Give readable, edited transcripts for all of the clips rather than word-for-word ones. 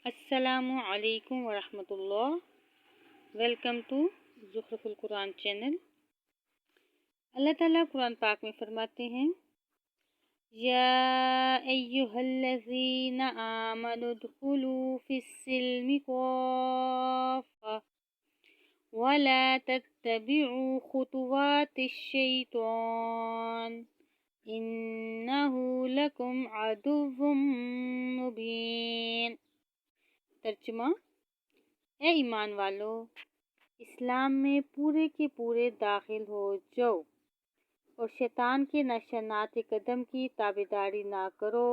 السلام علیکم ورحمۃ اللہ۔ ویلکم ٹو زخرف القرآن چینل۔ اللہ تعالیٰ قرآن پاک میں فرماتے ہیں، یا ایہا الذین آمنوا ادخلوا فی السلم کافۃ ولا تتبعوا خطوات الشیطان انہ لکم عدو مبین۔ ترجمہ: اے ایمان والو، اسلام میں پورے کے پورے داخل ہو جاؤ اور شیطان کے نشانات قدم کی تابعداری نہ کرو،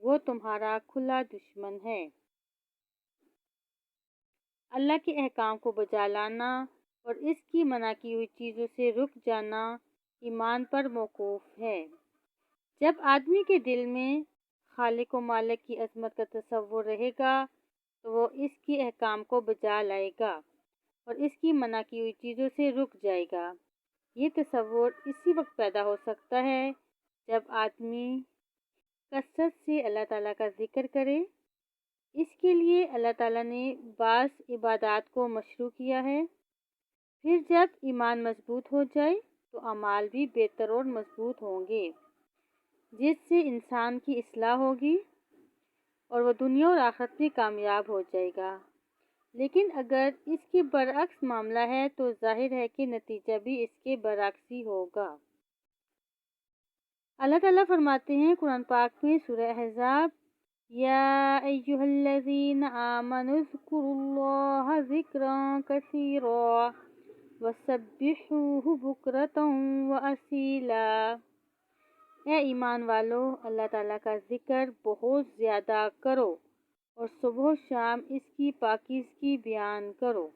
وہ تمہارا کھلا دشمن ہے۔ اللہ کے احکام کو بجا لانا اور اس کی منع کی ہوئی چیزوں سے رک جانا ایمان پر موقوف ہے۔ جب آدمی کے دل میں خالق و مالک کی عظمت کا تصور رہے گا تو وہ اس کے احکام کو بجا لائے گا اور اس کی منع کی ہوئی چیزوں سے رک جائے گا۔ یہ تصور اسی وقت پیدا ہو سکتا ہے جب آدمی کثرت سے اللہ تعالیٰ کا ذکر کرے۔ اس کے لیے اللہ تعالیٰ نے بعض عبادات کو مشروع کیا ہے۔ پھر جب ایمان مضبوط ہو جائے تو اعمال بھی بہتر اور مضبوط ہوں گے، جس سے انسان کی اصلاح ہوگی اور وہ دنیا اور آخرت میں کامیاب ہو جائے گا۔ لیکن اگر اس کے برعکس معاملہ ہے تو ظاہر ہے کہ نتیجہ بھی اس کے برعکس ہی ہوگا۔ اللہ تعالیٰ فرماتے ہیں قرآن پاک میں سورہ احزاب، یا ایہا الذین آمنوا اذکروا اللہ ذکرا کثیرا وسبحوہ بکرۃ واصیلا۔ اے ایمان والو، اللہ تعالیٰ کا ذکر بہت زیادہ کرو اور صبح و شام اس کی پاکیزگی بیان کرو۔